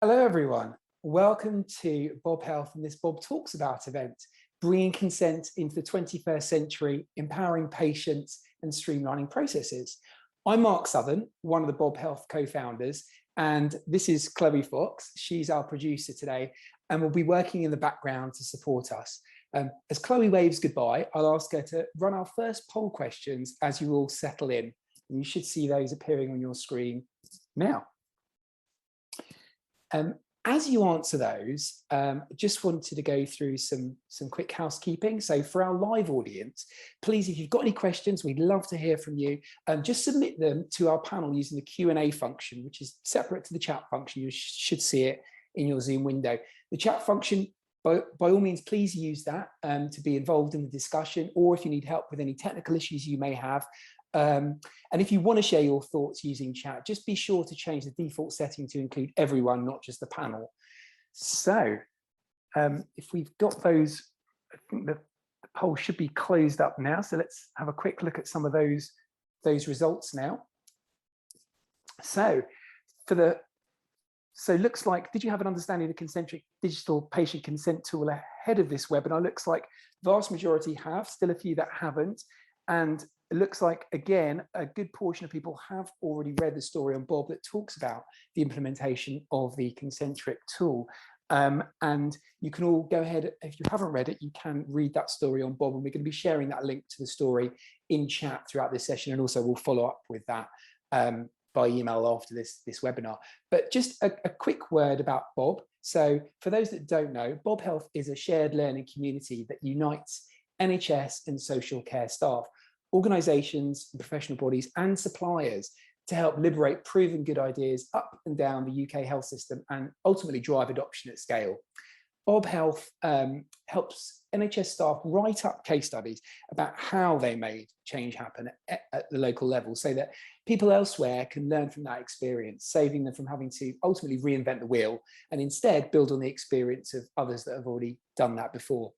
Hello everyone, welcome to Bob Health and this Bob Talks About event, bringing consent into the 21st century, empowering patients and streamlining processes. I'm Mark Southern, one of the Bob Health co-founders, and this is Chloe Fox. She's our producer today and will be working in the background to support us. As Chloe waves goodbye, I'll ask her to run our first poll questions as you all settle in. And you should see those appearing on your screen now. As you answer those, I just wanted to go through some quick housekeeping. So for our live audience, please, if you've got any questions, we'd love to hear from you. Just submit them to our panel using the Q&A function, which is separate to the chat function. You should see it in your Zoom window. The chat function, by all means, please use that to be involved in the discussion, or if you need help with any technical issues you may have. And if you want to share your thoughts using chat, just be sure to change the default setting to include everyone, not just the panel. So if we've got those, I think the poll should be closed up now. So let's have a quick look at some of those results now. So looks like, did you have an understanding of the Concentric digital patient consent tool ahead of this webinar? Looks like vast majority have, still a few that haven't. And it looks like, again, a good portion of people have already read the story on Bob that talks about the implementation of the Concentric tool. And you can all go ahead, if you haven't read it, you can read that story on Bob, and we're going to be sharing that link to the story in chat throughout this session, and also we'll follow up with that by email after this webinar. But just a quick word about Bob. So for those that don't know, Bob Health is a shared learning community that unites NHS and social care staff, organisations, professional bodies and suppliers to help liberate proven good ideas up and down the UK health system and ultimately drive adoption at scale. Bob Health helps NHS staff write up case studies about how they made change happen at the local level, so that people elsewhere can learn from that experience, saving them from having to ultimately reinvent the wheel and instead build on the experience of others that have already done that before.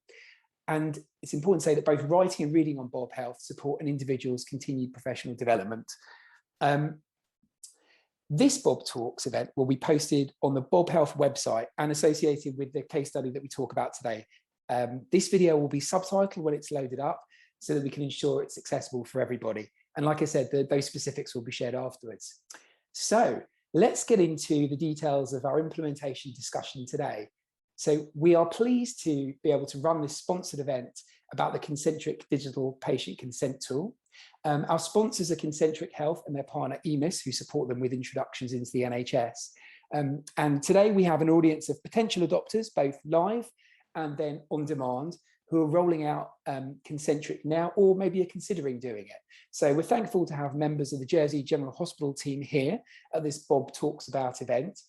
And it's important to say that both writing and reading on Bob Health support an individual's continued professional development. This Bob Talks event will be posted on the Bob Health website and associated with the case study that we talk about today. This video will be subtitled when it's loaded up so that we can ensure it's accessible for everybody. And like I said, those specifics will be shared afterwards. So let's get into the details of our implementation discussion today. So we are pleased to be able to run this sponsored event about the Concentric digital patient consent tool. Our sponsors are Concentric Health and their partner EMIS, who support them with introductions into the NHS. And today we have an audience of potential adopters, both live and then on demand, who are rolling out Concentric now, or maybe are considering doing it. So we're thankful to have members of the Jersey General Hospital team here at this Bob Talks About event,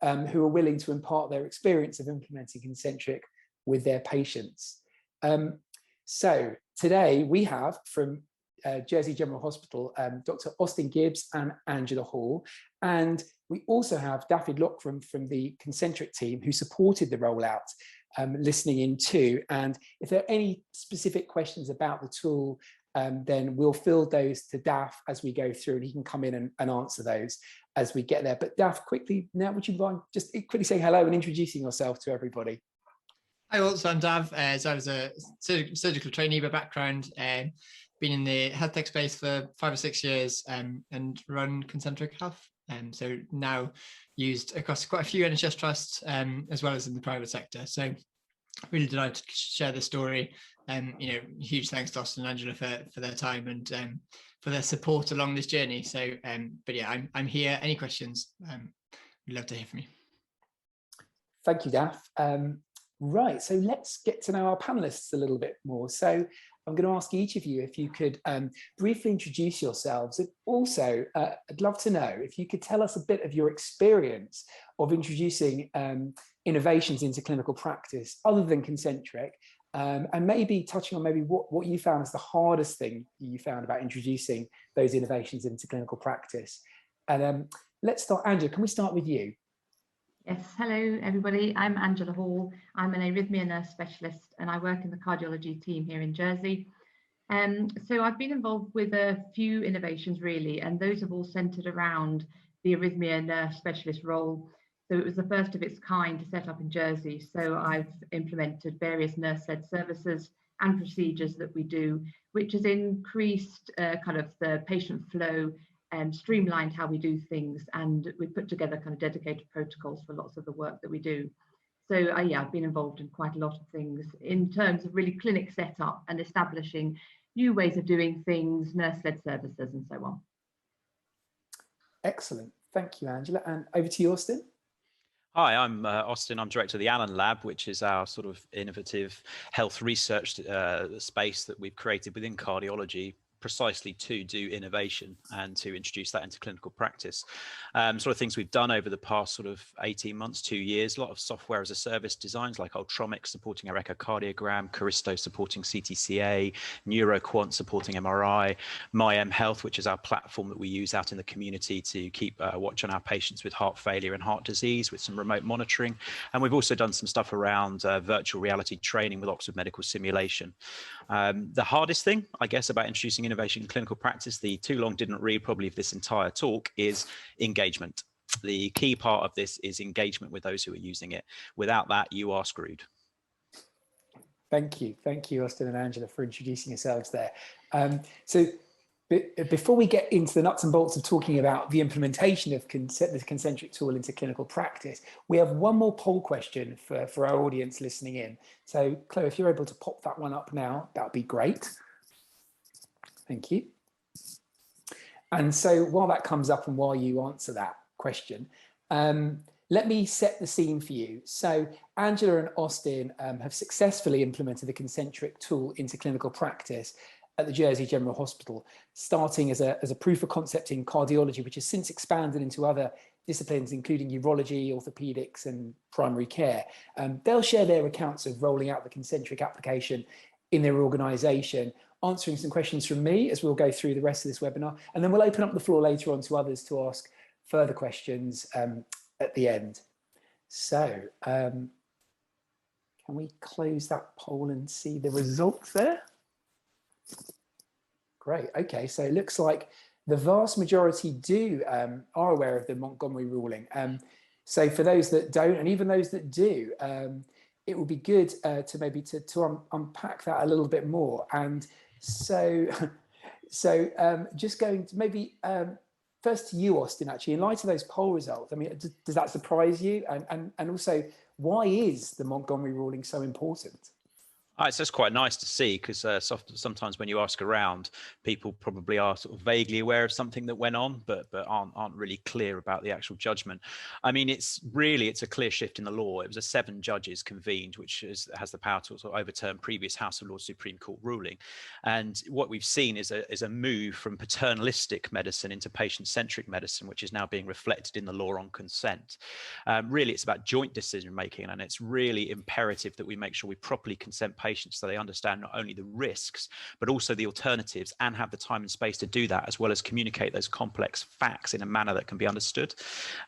who are willing to impart their experience of implementing Concentric with their patients. So today we have from Jersey General Hospital, Dr. Austin Gibbs and Angela Hall, and we also have David Lockram from the Concentric team who supported the rollout, listening in too. And if there are any specific questions about the tool, then we'll field those to Daph as we go through, and he can come in and answer those as we get there. But Daph, quickly, now would you mind just quickly saying hello and introducing yourself to everybody? Hi all, so I'm Dav. So I was a surgical trainee by background, been in the health tech space for 5 or 6 years, and run Concentric Health. So now used across quite a few NHS trusts, as well as in the private sector. So really delighted to share the story. Huge thanks to Austin and Angela for their time and for their support along this journey. So, but yeah, I'm here. Any questions? We'd love to hear from you. Thank you, Daph. Right, so let's get to know our panelists a little bit more. So I'm going to ask each of you if you could briefly introduce yourselves. And also, I'd love to know if you could tell us a bit of your experience of introducing innovations into clinical practice other than Concentric, and maybe touching on maybe what you found as the hardest thing you found about introducing those innovations into clinical practice. And let's start, Angela, can we start with you? Yes, hello everybody, I'm Angela Hall. I'm an arrhythmia nurse specialist and I work in the cardiology team here in Jersey. So I've been involved with a few innovations really, and those have all centred around the arrhythmia nurse specialist role. So it was the first of its kind to set up in Jersey. So I've implemented various nurse-led services and procedures that we do, which has increased kind of the patient flow and streamlined how we do things. And we put together kind of dedicated protocols for lots of the work that we do. So yeah, I've been involved in quite a lot of things in terms of really clinic setup and establishing new ways of doing things, nurse-led services and so on. Excellent. Thank you, Angela. And over to you, Austin. Hi, I'm Austin. I'm director of the Allen Lab, which is our sort of innovative health research space that we've created within cardiology, precisely to do innovation and to introduce that into clinical practice. Sort of things we've done over the past sort of 18 months, 2 years, a lot of software as a service designs like Ultromics supporting our echocardiogram, Caristo supporting CTCA, NeuroQuant supporting MRI, MyM Health, which is our platform that we use out in the community to keep watch on our patients with heart failure and heart disease with some remote monitoring. And we've also done some stuff around virtual reality training with Oxford Medical Simulation. The hardest thing, I guess, about introducing innovation in clinical practice, the too long didn't read probably of this entire talk, is engagement. The key part of this is engagement with those who are using it. Without that, you are screwed. Thank you, Austin and Angela, for introducing yourselves there. So before we get into the nuts and bolts of talking about the implementation of the Concentric tool into clinical practice, we have one more poll question for our audience listening in. So Chloe, if you're able to pop that one up now, that would be great. Thank you. And so while that comes up and while you answer that question, let me set the scene for you. So Angela and Austin have successfully implemented the Concentric tool into clinical practice at the Jersey General Hospital, starting as a proof of concept in cardiology, which has since expanded into other disciplines, including urology, orthopedics, and primary care. They'll share their accounts of rolling out the Concentric application in their organisation, answering some questions from me as we'll go through the rest of this webinar, and then we'll open up the floor later on to others to ask further questions at the end. So can we close that poll and see the results there? Great. Okay, so it looks like the vast majority are aware of the Montgomery ruling. So for those that don't, and even those that do, it would be good to maybe to unpack that a little bit more. And so just going to maybe first to you, Austin, actually, in light of those poll results, I mean, does that surprise you? And also, why is the Montgomery ruling so important? It's just quite nice to see, because sometimes when you ask around, people probably are sort of vaguely aware of something that went on, but aren't really clear about the actual judgment. I mean, it's a clear shift in the law. It was a 7 judges convened, which has the power to sort of overturn previous House of Lords Supreme Court ruling. And what we've seen is a move from paternalistic medicine into patient-centric medicine, which is now being reflected in the law on consent. Really, it's about joint decision making, and it's really imperative that we make sure we properly consent patients so they understand not only the risks but also the alternatives, and have the time and space to do that, as well as communicate those complex facts in a manner that can be understood.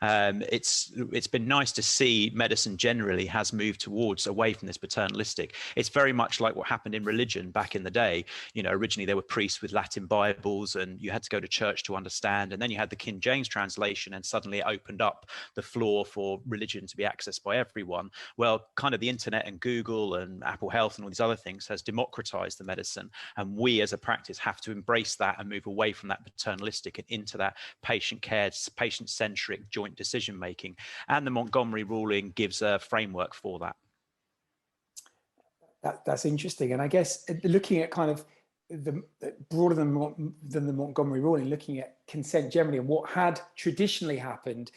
It's been nice to see medicine generally has moved away from this paternalistic. It's very much like what happened in religion back in the day. You know, originally there were priests with Latin Bibles and you had to go to church to understand, and then you had the King James translation, and suddenly it opened up the floor for religion to be accessed by everyone. Well, kind of the internet and Google and Apple Health and all these other things has democratized the medicine, and we as a practice have to embrace that and move away from that paternalistic and into that patient care, patient-centric joint decision making. And the Montgomery ruling gives a framework for that. That's interesting. And I guess looking at kind of the broader than the Montgomery ruling, looking at consent generally and what had traditionally happened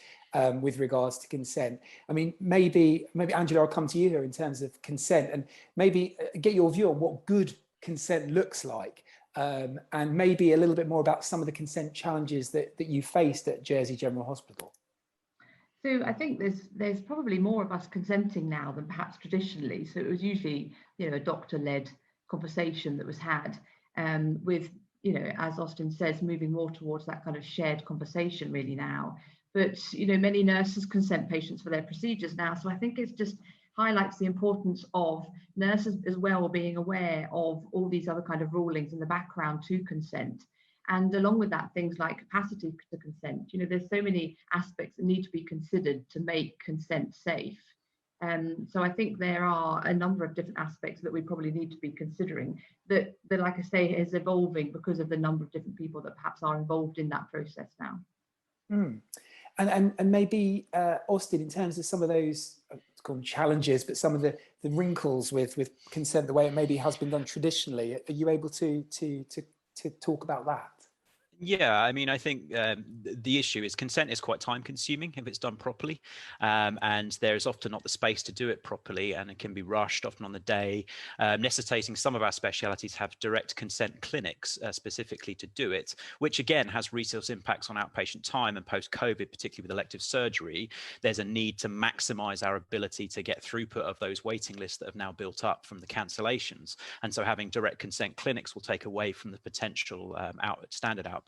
with regards to consent. I mean, maybe Angela, I'll come to you here in terms of consent, and maybe get your view on what good consent looks like, and maybe a little bit more about some of the consent challenges that you faced at Jersey General Hospital. So I think there's probably more of us consenting now than perhaps traditionally. So it was usually, you know, a doctor-led conversation that was had, with, you know, as Austin says, moving more towards that kind of shared conversation really now. But, you know, many nurses consent patients for their procedures now. So I think it just highlights the importance of nurses as well being aware of all these other kind of rulings in the background to consent. And along with that, things like capacity to consent. You know, there's so many aspects that need to be considered to make consent safe. So I think there are a number of different aspects that we probably need to be considering that, like I say, is evolving because of the number of different people that perhaps are involved in that process now. Mm. And maybe Austin, in terms of some of those called challenges, but some of the wrinkles with consent, the way it maybe has been done traditionally, are you able to talk about that? Yeah, I mean, I think the issue is consent is quite time consuming if it's done properly. And there's often not the space to do it properly, and it can be rushed often on the day, necessitating some of our specialities have direct consent clinics specifically to do it, which again has resource impacts on outpatient time. And post-COVID, particularly with elective surgery, there's a need to maximize our ability to get throughput of those waiting lists that have now built up from the cancellations. And so having direct consent clinics will take away from the potential standard outpatients.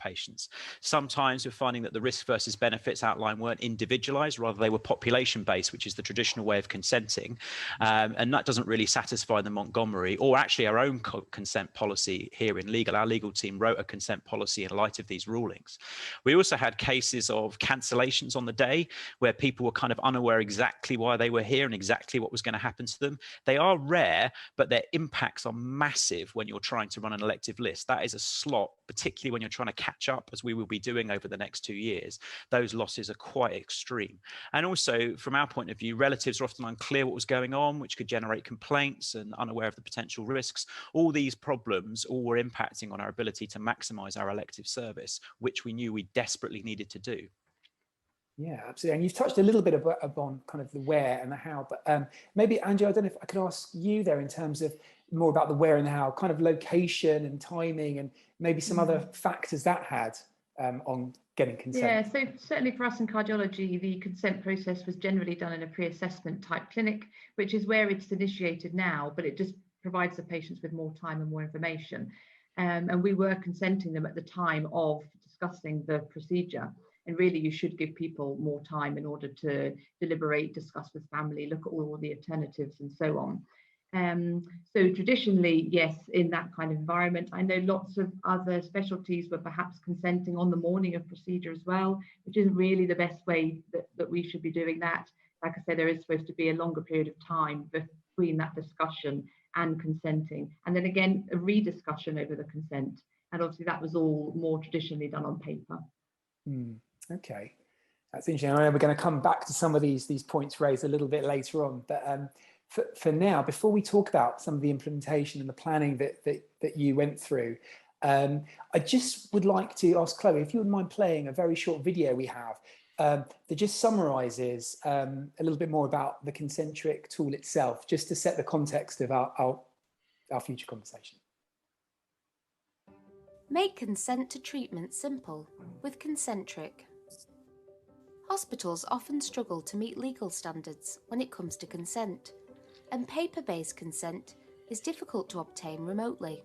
Sometimes we're finding that the risk versus benefits outlined weren't individualized, rather they were population based, which is the traditional way of consenting. And that doesn't really satisfy the Montgomery or actually our own consent policy here in legal. Our legal team wrote a consent policy in light of these rulings. We also had cases of cancellations on the day where people were kind of unaware exactly why they were here and exactly what was going to happen to them. They are rare, but their impacts are massive when you're trying to run an elective list. That is a slot, particularly when you're trying to catch up, as we will be doing over the next 2 years. Those losses are quite extreme. And also, from our point of view, relatives are often unclear what was going on, which could generate complaints, and unaware of the potential risks. All these problems all were impacting on our ability to maximize our elective service, which we knew we desperately needed to do. Yeah, absolutely. And you've touched a little bit upon kind of the where and the how, but maybe, Angie, I don't know if I could ask you there in terms of more about the where and the how, kind of location and timing, and maybe some other factors that had on getting consent. Yeah, so certainly for us in cardiology, the consent process was generally done in a pre-assessment type clinic, which is where it's initiated now, but it just provides the patients with more time and more information. And we were consenting them at the time of discussing the procedure. And really, you should give people more time in order to deliberate, discuss with family, look at all the alternatives and so on. So traditionally, yes, in that kind of environment. I know lots of other specialties were perhaps consenting on the morning of procedure as well, which isn't really the best way that we should be doing that. Like I said, there is supposed to be a longer period of time between that discussion and consenting. And then again, a rediscussion over the consent. And obviously that was all more traditionally done on paper. Okay, that's interesting. I know we're going to come back to some of these points raised a little bit later on, but for now, before we talk about some of the implementation and the planning that you went through, I just would like to ask Chloe if you wouldn't mind playing a very short video we have that just summarizes a little bit more about the Concentric tool itself, just to set the context of our future conversation. Make consent to treatment simple with Concentric. Hospitals often struggle to meet legal standards when it comes to consent, and paper-based consent is difficult to obtain remotely.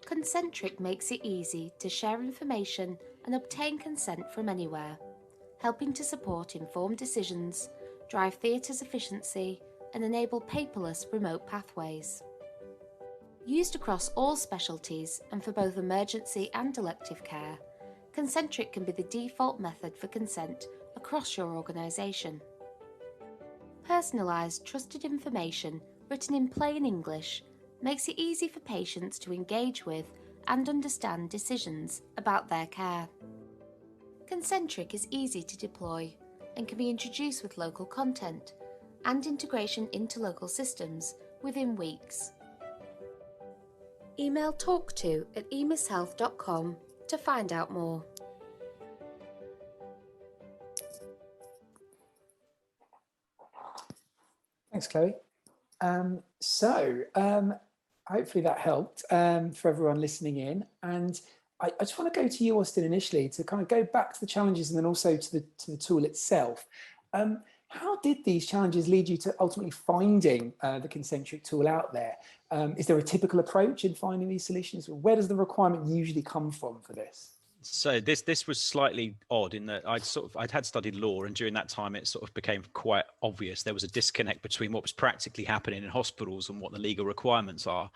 Concentric makes it easy to share information and obtain consent from anywhere, helping to support informed decisions, drive theatres' efficiency, and enable paperless remote pathways. Used across all specialties and for both emergency and elective care, Concentric can be the default method for consent across your organisation. Personalised, trusted information written in plain English makes it easy for patients to engage with and understand decisions about their care. Concentric is easy to deploy and can be introduced with local content and integration into local systems within weeks. Email talkto@emishealth.com to find out more. Thanks, Chloe. Hopefully that helped for everyone listening in. And I just want to go to you, Austin, initially to kind of go back to the challenges and then also to the tool itself. How did these challenges lead you to ultimately finding the Concentric tool out there? Is there a typical approach in finding these solutions? Where does the requirement usually come from for this? So this was slightly odd in that I'd had studied law, and during that time it sort of became quite obvious there was a disconnect between what was practically happening in hospitals and what the legal requirements are.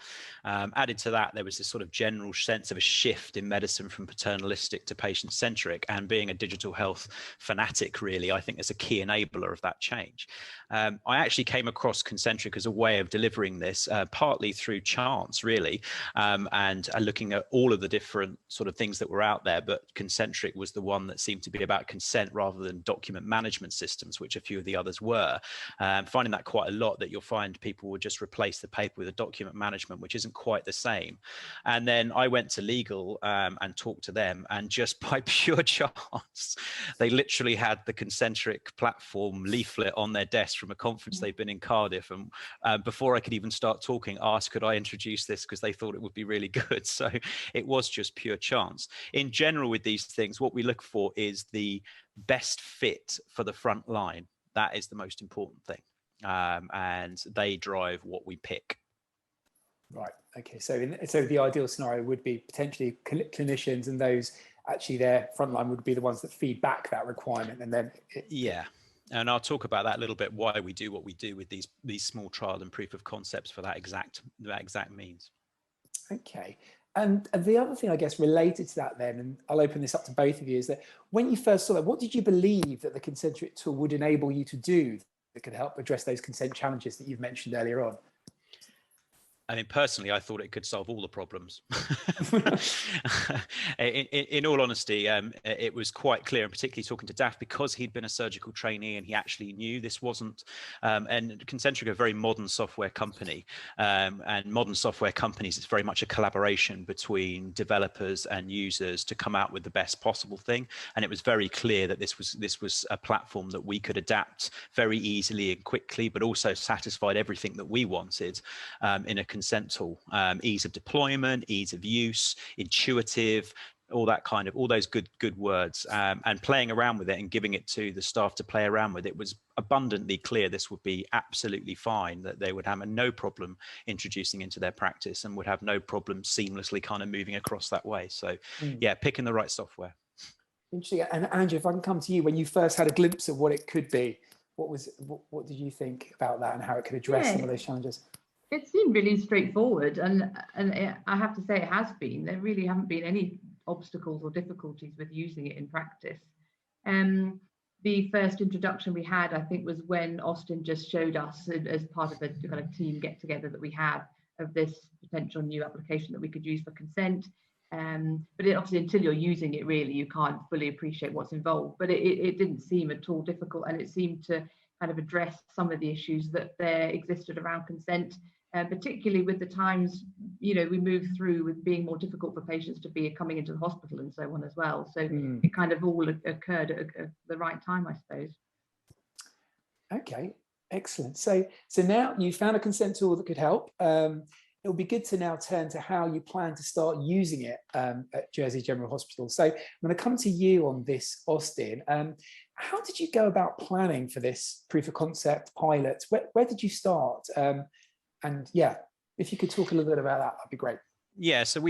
Added to that, there was this sort of general sense of a shift in medicine from paternalistic to patient-centric, and being a digital health fanatic, really, I think is a key enabler of that change. I actually came across Concentric as a way of delivering this, partly through chance, really, and looking at all of the different sort of things that were out there. But Concentric was the one that seemed to be about consent rather than document management systems, which a few of the others were. Finding that quite a lot, that you'll find people would just replace the paper with a document management, which isn't quite the same. And then I went to legal and talked to them, and just by pure chance, they literally had the Concentric platform leaflet on their desk from a conference they've been in Cardiff. And before I could even start talking, asked, could I introduce this, because they thought it would be really good. So it was just pure chance. In general, with these things, what we look for is the best fit for the front line. That is the most important thing. And they drive what we pick. Right. Okay. So the ideal scenario would be potentially clinicians, and those actually their frontline would be the ones that feed back that requirement, and then yeah. And I'll talk about that a little bit, why we do what we do with these small trial and proof of concepts for that exact means. Okay. And the other thing, I guess, related to that then, and I'll open this up to both of you, is that when you first saw that, what did you believe that the Concentric tool would enable you to do that could help address those consent challenges that you've mentioned earlier on? I mean, personally, I thought it could solve all the problems. in all honesty, it was quite clear, and particularly talking to Daph, because he'd been a surgical trainee and he actually knew this wasn't, and Concentric are a very modern software company, and modern software companies, it's very much a collaboration between developers and users to come out with the best possible thing. And it was very clear that this was a platform that we could adapt very easily and quickly, but also satisfied everything that we wanted in a consent tool. Ease of deployment, ease of use, intuitive, all those good words, and playing around with it and giving it to the staff to play around with. It was abundantly clear this would be absolutely fine, that they would have no problem introducing into their practice, and would have no problem seamlessly kind of moving across that way. So yeah, picking the right software. Interesting. And Andrew, if I can come to you, when you first had a glimpse of what it could be, what did you think about that and how it could address some of those challenges? It seemed really straightforward, and I have to say it has been. There really haven't been any obstacles or difficulties with using it in practice. The first introduction we had, I think, was when Austin just showed us, as part of a kind of team get together that we have, of this potential new application that we could use for consent. But obviously, until you're using it, really, you can't fully appreciate what's involved. But it didn't seem at all difficult, and it seemed to kind of address some of the issues that there existed around consent. Particularly with the times, we moved through with being more difficult for patients to be coming into the hospital and so on as well. So it kind of all occurred at the right time, I suppose. Okay, excellent. So now you found a consent tool that could help. It'll be good to now turn to how you plan to start using it at Jersey General Hospital. So I'm going to come to you on this, Austin. How did you go about planning for this proof of concept pilot? Where did you start? And yeah, if you could talk a little bit about that, that'd be great. Yeah, so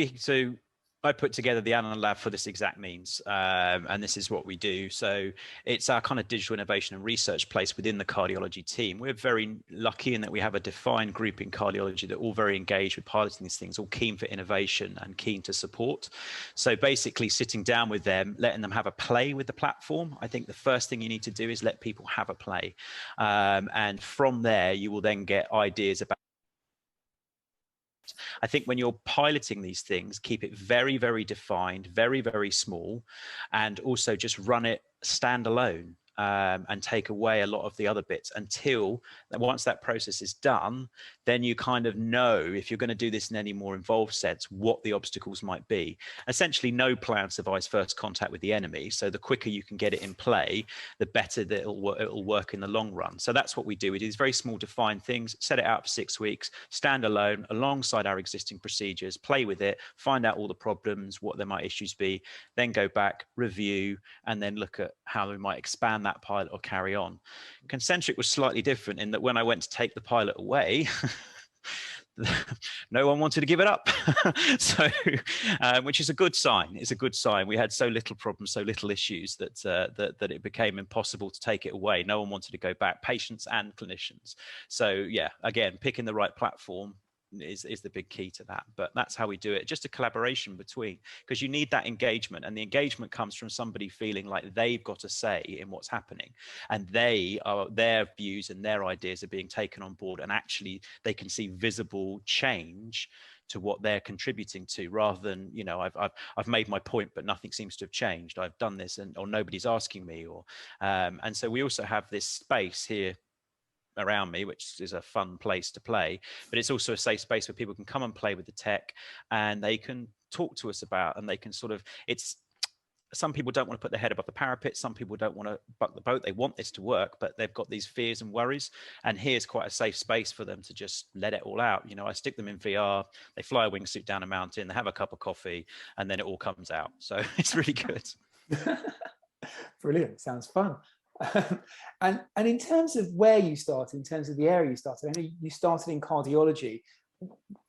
I put together the Anna Lab for this exact means, and this is what we do. So it's our kind of digital innovation and research place within the cardiology team. We're very lucky in that we have a defined group in cardiology that are all very engaged with piloting these things, all keen for innovation and keen to support. So basically sitting down with them, letting them have a play with the platform. I think the first thing you need to do is let people have a play. And from there, you will then get ideas about. I think when you're piloting these things, keep it very, very defined, very, very small, and also just run it standalone. And take away a lot of the other bits until once that process is done, then you kind of know, if you're going to do this in any more involved sense, what the obstacles might be. Essentially, no plan survives first contact with the enemy. So the quicker you can get it in play, the better that it'll work in the long run. So that's what we do. We do these very small defined things, set it out for 6 weeks, stand alone alongside our existing procedures, play with it, find out all the problems, what there might issues be, then go back, review, and then look at how we might expand that pilot or carry on. Concentric was slightly different in that when I went to take the pilot away, no one wanted to give it up. So, which is a good sign. It's a good sign. We had so little problems, so little issues that that it became impossible to take it away. No one wanted to go back, patients and clinicians. So yeah, again, picking the right platform is the big key to that. But that's how we do it. Just a collaboration between, because you need that engagement, and the engagement comes from somebody feeling like they've got a say in what's happening, and their views and their ideas are being taken on board, and actually they can see visible change to what they're contributing to, rather than, you know, I've made my point but nothing seems to have changed, I've done this or nobody's asking me, or and so we also have this space here around me, which is a fun place to play, but it's also a safe space where people can come and play with the tech, and they can talk to us about, and they can sort of, it's, some people don't want to put their head above the parapet, some people don't want to buck the boat, they want this to work, but they've got these fears and worries, and here's quite a safe space for them to just let it all out. You know, I stick them in VR, they fly a wingsuit down a mountain, they have a cup of coffee, and then it all comes out. So it's really good. Brilliant, sounds fun. And in terms of where you started, in terms of the area you started, I know you started in cardiology.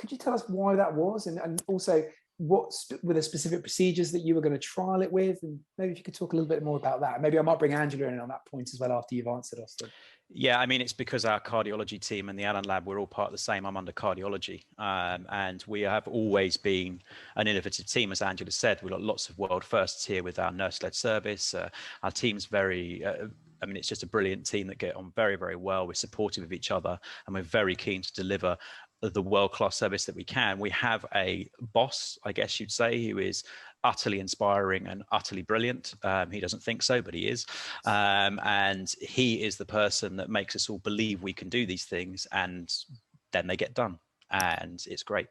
Could you tell us why that was, and also what were the specific procedures that you were going to trial it with? And maybe if you could talk a little bit more about that. Maybe I might bring Angela in on that point as well after you've answered, Austin. Yeah, I mean, it's because our cardiology team and the Allen Lab, we're all part of the same. I'm under cardiology, and we have always been an innovative team. As Angela said, we've got lots of world firsts here with our nurse-led service. Our team's very, I mean, it's just a brilliant team that get on very, very well. We're supportive of each other, and we're very keen to deliver the world-class service that we can. We have a boss, I guess you'd say, who is utterly inspiring and utterly brilliant. He doesn't think so, but he is. And he is the person that makes us all believe we can do these things, and then they get done. And it's great.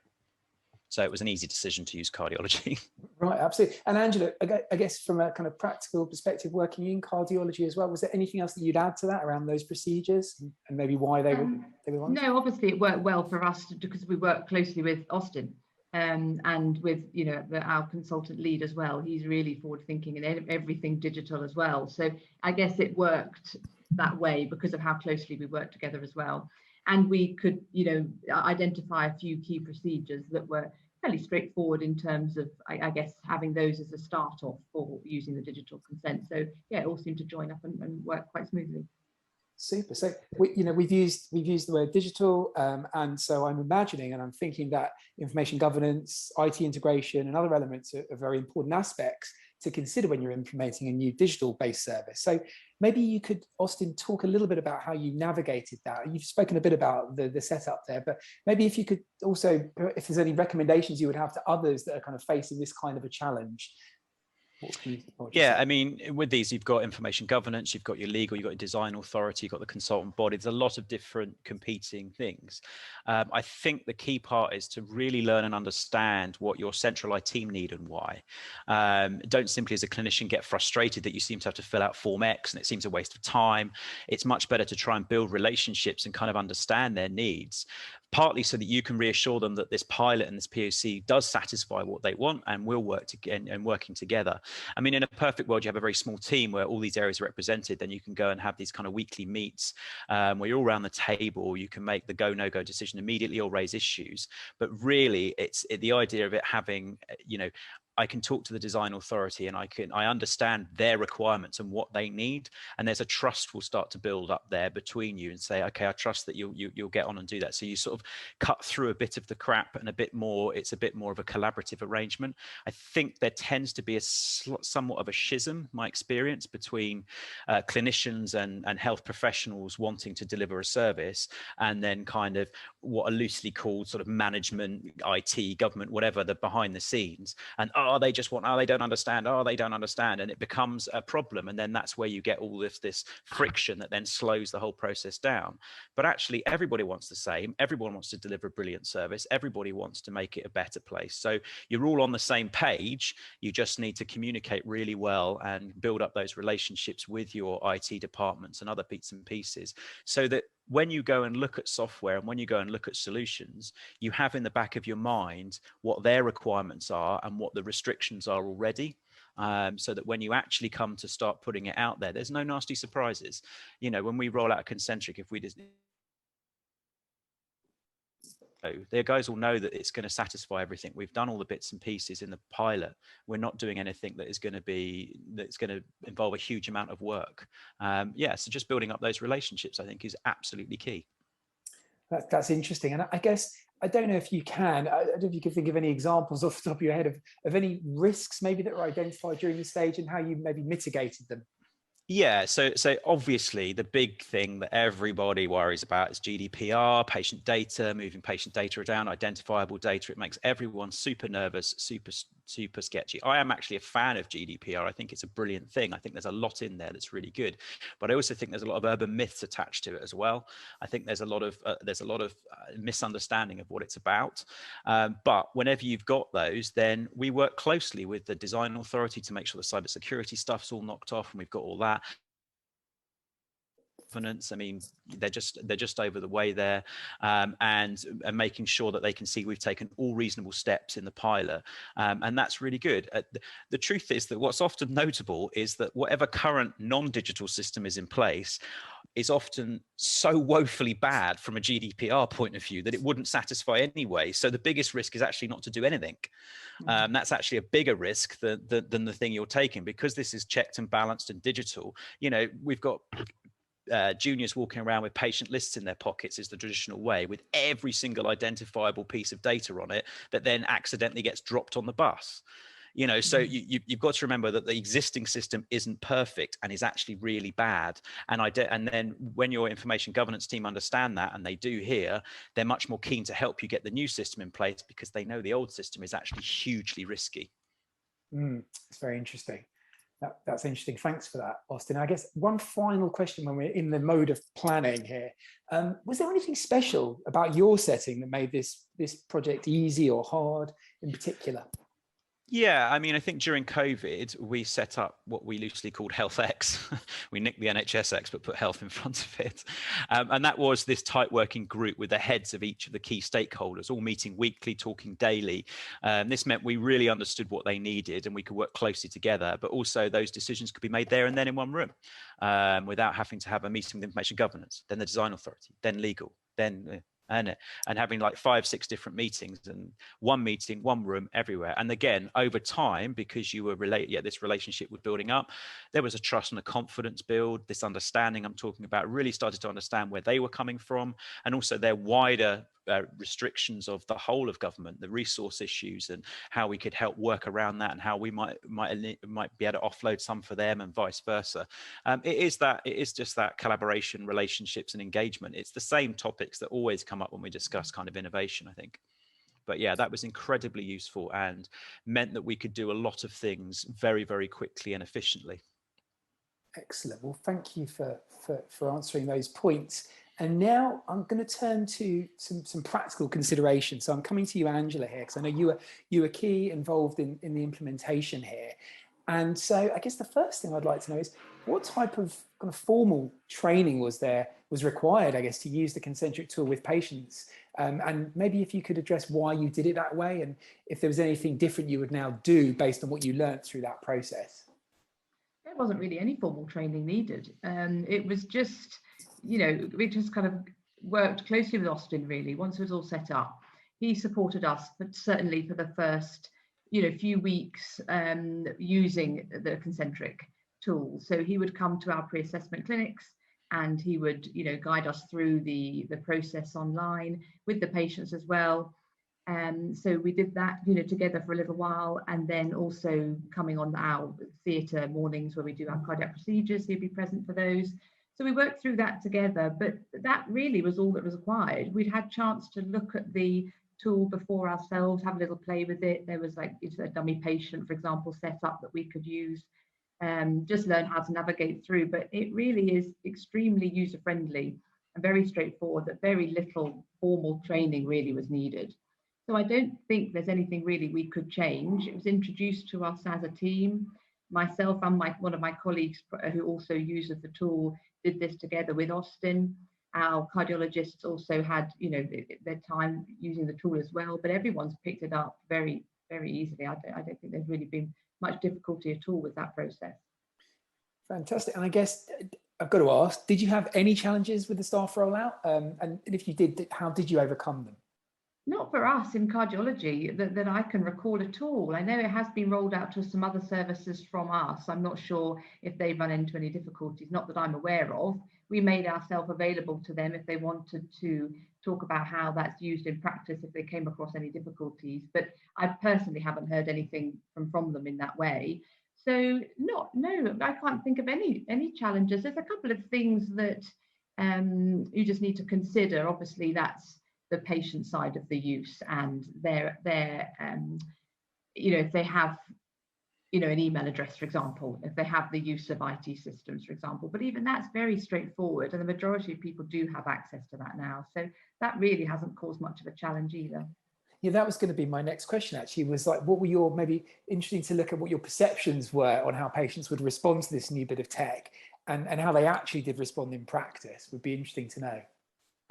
So it was an easy decision to use cardiology. Right, absolutely. And Angela, I guess from a kind of practical perspective, working in cardiology as well, was there anything else that you'd add to that around those procedures and maybe why they were ones? No, obviously it worked well for us because we work closely with Austin and with, you know, our consultant lead as well. He's really forward thinking and everything digital as well. So I guess it worked that way because of how closely we work together as well. And we could, you know, identify a few key procedures that were fairly straightforward in terms of, I guess, having those as a start off for using the digital consent. So yeah, it all seemed to join up and work quite smoothly. Super. So we've used the word digital, and so I'm imagining and I'm thinking that information governance, IT integration, and other elements are very important aspects to consider when you're implementing a new digital-based service. So maybe you could, Austin, talk a little bit about how you navigated that. You've spoken a bit about the setup there, but maybe if you could also, if there's any recommendations you would have to others that are kind of facing this kind of a challenge. Yeah, I mean, with these, you've got information governance, you've got your legal, you've got your design authority, you've got the consultant body. There's a lot of different competing things. I think the key part is to really learn and understand what your centralized team need and why. Don't simply as a clinician get frustrated that you seem to have to fill out Form X and it seems a waste of time. It's much better to try and build relationships and kind of understand their needs, partly so that you can reassure them that this pilot and this POC does satisfy what they want and will work together and working together. I mean, in a perfect world, you have a very small team where all these areas are represented. Then you can go and have these kind of weekly meets where you're all around the table. You can make the go, no go decision immediately or raise issues. But really, it's the idea of it having, you know, I can talk to the design authority and I understand their requirements and what they need. And there's a trust will start to build up there between you and say, okay, I trust that you'll get on and do that. So you sort of cut through a bit of the crap and it's a bit more of a collaborative arrangement. I think there tends to be somewhat of a schism, my experience, between clinicians and health professionals wanting to deliver a service and then kind of what are loosely called sort of management, IT, government, whatever, the behind the scenes. And they don't understand, and it becomes a problem, and then that's where you get all this friction that then slows the whole process down. But actually everybody wants the same, everyone wants to deliver a brilliant service, everybody wants to make it a better place. So you're all on the same page, you just need to communicate really well and build up those relationships with your IT departments and other bits and pieces, so that when you go and look at software and when you go and look at solutions, you have in the back of your mind what their requirements are and what the restrictions are already, so that when you actually come to start putting it out there, there's no nasty surprises. You know, when we roll out Concentric, if we just the guys will know that it's going to satisfy everything. We've done all the bits and pieces in the pilot. We're not doing anything that's going to involve a huge amount of work. Yeah, so just building up those relationships, I think, is absolutely key. That's interesting. And I guess, I don't know if you can, I don't know if you can think of any examples off the top of your head of any risks maybe that were identified during the stage and how you maybe mitigated them. Yeah, so obviously the big thing that everybody worries about is GDPR, patient data, moving patient data around, identifiable data. It makes everyone super nervous, super sketchy. I am actually a fan of GDPR. I think it's a brilliant thing. I think there's a lot in there that's really good, but I also think there's a lot of urban myths attached to it as well. I think there's a lot of misunderstanding of what it's about. But whenever you've got those, then we work closely with the design authority to make sure the cybersecurity stuff's all knocked off, and we've got all that. I mean, they're just over the way there, and making sure that they can see we've taken all reasonable steps in the pilot, and that's really good. The truth is that what's often notable is that whatever current non-digital system is in place is often so woefully bad from a GDPR point of view that it wouldn't satisfy anyway. So the biggest risk is actually not to do anything. That's actually a bigger risk than the thing you're taking, because this is checked and balanced and digital. You know, we've got juniors walking around with patient lists in their pockets is the traditional way, with every single identifiable piece of data on it that then accidentally gets dropped on the bus. You know, so you've got to remember that the existing system isn't perfect and is actually really bad. And then when your information governance team understand that, and they do here, they're much more keen to help you get the new system in place, because they know the old system is actually hugely risky. It's very interesting. That's interesting. Thanks for that, Austin. I guess one final question when we're in the mode of planning here. Was there anything special about your setting that made this project easy or hard in particular? Yeah, I mean, I think during COVID, we set up what we loosely called Health X. We nicked the NHS X, but put health in front of it. And that was this tight working group with the heads of each of the key stakeholders, all meeting weekly, talking daily. This meant we really understood what they needed and we could work closely together, but also those decisions could be made there and then in one room, without having to have a meeting with information governance, then the design authority, then legal, then and having like 5-6 different meetings, and one meeting, one room, everywhere. And again, over time, because you were this relationship was building up, there was a trust and a confidence build. This understanding I'm talking about really started to understand where they were coming from, and also their wider restrictions of the whole of government, the resource issues, and how we could help work around that, and how we might be able to offload some for them, and vice versa. It is just that collaboration, relationships, and engagement. It's the same topics that always come up when we discuss kind of innovation, I think. But yeah, that was incredibly useful and meant that we could do a lot of things very, very quickly and efficiently. Excellent. Well, thank you for answering those points. And now I'm going to turn to some practical considerations. So I'm coming to you, Angela, here, because I know you were key involved in the implementation here. And so I guess the first thing I'd like to know is what type of kind of formal training was required, I guess, to use the Concentric tool with patients? And maybe if you could address why you did it that way, and if there was anything different you would now do based on what you learned through that process. There wasn't really any formal training needed. It was just, you know, we just kind of worked closely with Austin, really. Once it was all set up, he supported us, but certainly for the first, few weeks using the Concentric tool. So he would come to our pre-assessment clinics and he would, guide us through the process online with the patients as well. So we did that, together for a little while, and then also coming on our theatre mornings where we do our cardiac procedures, he'd be present for those. So we worked through that together, but that really was all that was required. We'd had chance to look at the tool before ourselves, have a little play with it. There was like a dummy patient, for example, set up that we could use, just learn how to navigate through. But it really is extremely user-friendly and very straightforward, that very little formal training really was needed. So I don't think there's anything really we could change. It was introduced to us as a team. Myself and one of my colleagues who also uses the tool did this together with Austin. Our cardiologists also had, their time using the tool as well, but everyone's picked it up very, very easily. I don't think there's really been much difficulty at all with that process. Fantastic. And I guess I've got to ask, did you have any challenges with the staff rollout? And if you did, how did you overcome them? Not for us in cardiology that I can recall at all. I know it has been rolled out to some other services from us. I'm not sure if they've run into any difficulties, not that I'm aware of. We made ourselves available to them if they wanted to talk about how that's used in practice if they came across any difficulties. But I personally haven't heard anything from them in that way. So no, I can't think of any challenges. There's a couple of things that you just need to consider. Obviously, that's the patient side of the use and their if they have an email address, for example, if they have the use of IT systems, for example. But even that's very straightforward, and the majority of people do have access to that now, so that really hasn't caused much of a challenge either. Yeah, that was going to be my next question, actually, was like, what were your, maybe interesting to look at what your perceptions were on how patients would respond to this new bit of tech, and how they actually did respond in practice would be interesting to know.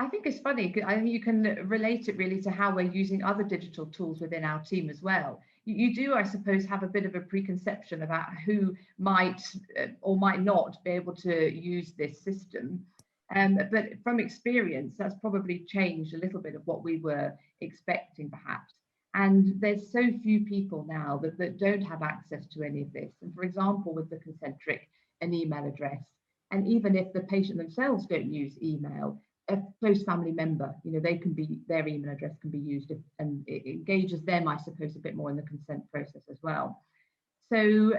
I think it's funny. I think you can relate it really to how we're using other digital tools within our team as well. You do, I suppose, have a bit of a preconception about who might or might not be able to use this system. But from experience, that's probably changed a little bit of what we were expecting, perhaps. And there's so few people now that don't have access to any of this. And for example, with the Concentric, an email address, and even if the patient themselves don't use email, a close family member, they can be, their email address can be used, and it engages them, I suppose, a bit more in the consent process as well. So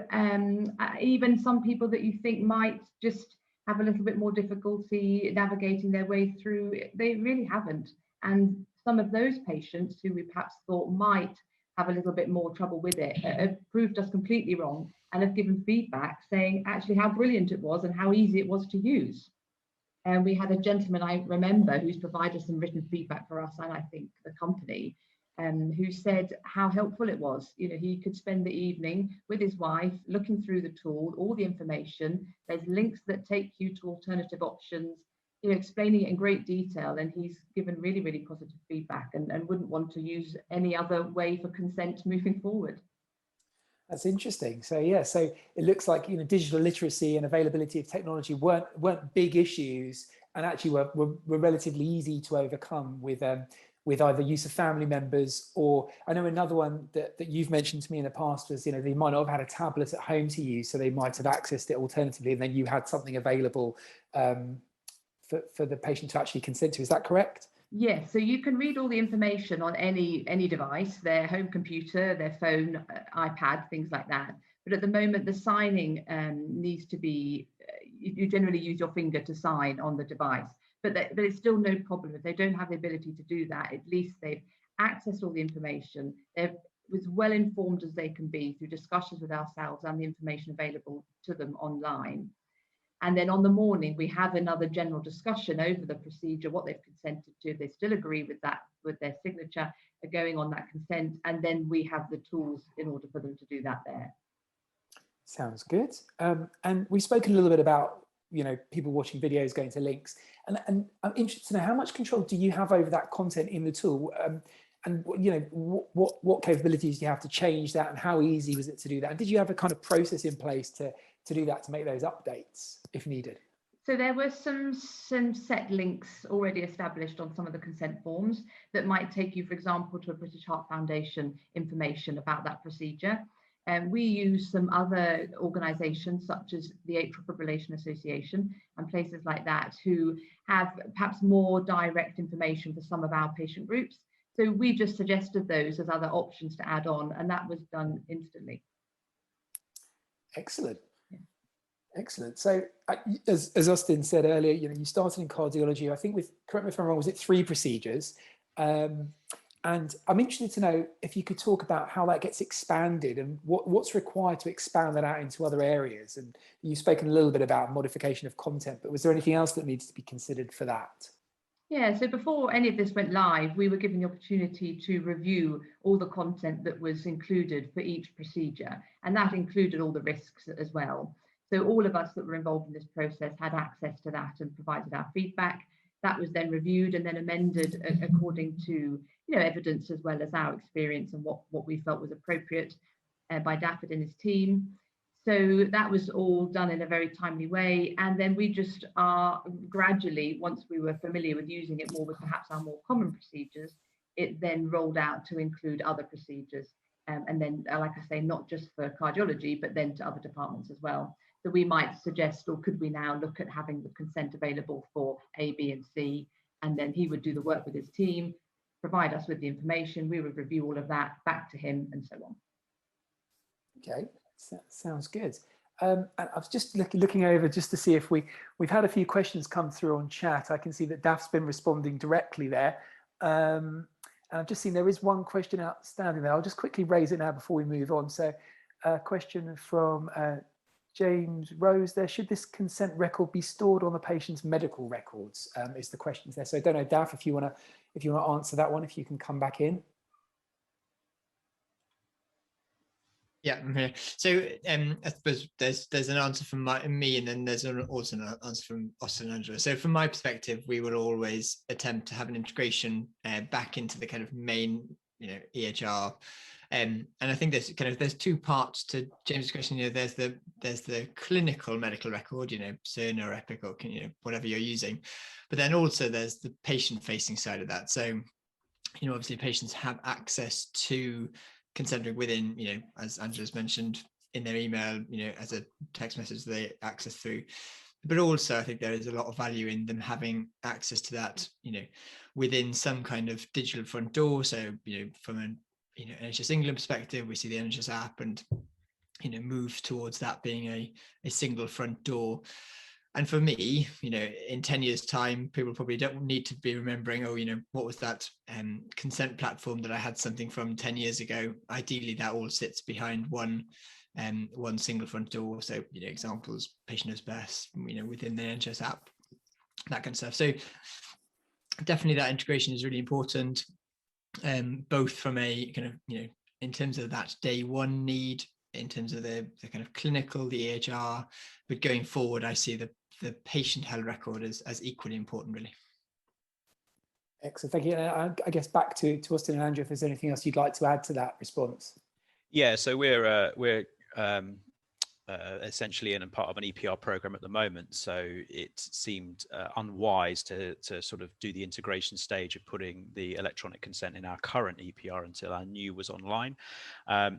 even some people that you think might just have a little bit more difficulty navigating their way through, they really haven't. And some of those patients who we perhaps thought might have a little bit more trouble with it have proved us completely wrong and have given feedback saying actually how brilliant it was and how easy it was to use. And we had a gentleman I remember who's provided some written feedback for us and I think the company, who said how helpful it was. He could spend the evening with his wife looking through the tool, all the information. There's links that take you to alternative options, explaining it in great detail. And he's given really, really positive feedback and wouldn't want to use any other way for consent moving forward. That's interesting. So yeah, so it looks like digital literacy and availability of technology weren't big issues, and actually were relatively easy to overcome with either use of family members, or I know another one that you've mentioned to me in the past was they might not have had a tablet at home to use, so they might have accessed it alternatively, and then you had something available for the patient to actually consent to. Is that correct? Yes, so you can read all the information on any device, their home computer, their phone, iPad, things like that. But at the moment, the signing needs to be, you generally use your finger to sign on the device, but it's still no problem. If they don't have the ability to do that, at least they've accessed all the information. They're as well informed as they can be through discussions with ourselves and the information available to them online. And then on the morning, we have another general discussion over the procedure, what they've consented to, if they still agree with that, with their signature, going on that consent. And then we have the tools in order for them to do that there. Sounds good. And we've spoken a little bit about, people watching videos, going to links. And I'm interested to know, how much control do you have over that content in the tool? And what capabilities do you have to change that, and how easy was it to do that? And did you have a kind of process in place to do that, to make those updates if needed? So there were some set links already established on some of the consent forms that might take you, for example, to a British Heart Foundation information about that procedure. And we use some other organisations such as the Atrial Fibrillation Association and places like that, who have perhaps more direct information for some of our patient groups. So we just suggested those as other options to add on, and that was done instantly. Excellent. Excellent. So as Austin said earlier, you started in cardiology, I think, with, correct me if I'm wrong, was it 3 procedures? And I'm interested to know if you could talk about how that gets expanded and what's required to expand that out into other areas. And you've spoken a little bit about modification of content, but was there anything else that needs to be considered for that? Yeah, so before any of this went live, we were given the opportunity to review all the content that was included for each procedure, and that included all the risks as well. So all of us that were involved in this process had access to that and provided our feedback. That was then reviewed and then amended according to evidence as well as our experience and what we felt was appropriate by Dafford and his team. So that was all done in a very timely way. And then we just are gradually, once we were familiar with using it more with perhaps our more common procedures, it then rolled out to include other procedures. And then, like I say, not just for cardiology, but then to other departments as well. So we might suggest, or could we now look at having the consent available for A, B, and C, and then he would do the work with his team, provide us with the information, we would review all of that back to him, and so on. Okay, sounds good. And I was just looking over just to see if we've had a few questions come through on chat. I can see that Daf's been responding directly there. And I've just seen there is one question outstanding there. I'll just quickly raise it now before we move on. So a question from James Rose there. Should this consent record be stored on the patient's medical records? Is the question there. So I don't know, Daf, if you want to answer that one, if you can come back in. Yeah, I'm here. So I suppose there's an answer from me, and then there's also an answer from Austin and Angela. So from my perspective, we would always attempt to have an integration back into the kind of main, EHR. And I think there's two parts to James's question. There's the clinical medical record, Cerner or Epic or whatever you're using, but then also there's the patient-facing side of that. So obviously patients have access to Concentric within, as Angela's mentioned in their email, as a text message they access through. But also I think there is a lot of value in them having access to that, within some kind of digital front door. So, from an NHS England perspective, we see the NHS app and, move towards that being a single front door. And for me, in 10 years' time, people probably don't need to be remembering, what was that consent platform that I had something from 10 years ago? Ideally, that all sits behind one single front door. So, examples, patient knows best, within the NHS app, that kind of stuff. So definitely that integration is really important, both from a kind of, in terms of that day one need, in terms of the kind of clinical, the EHR, but going forward, I see the patient health record as equally important, really. Excellent, thank you. And I guess back to Austin and Andrew, if there's anything else you'd like to add to that response. Yeah, so we're essentially in a part of an EPR program at the moment, so it seemed unwise to sort of do the integration stage of putting the electronic consent in our current EPR until our new was online.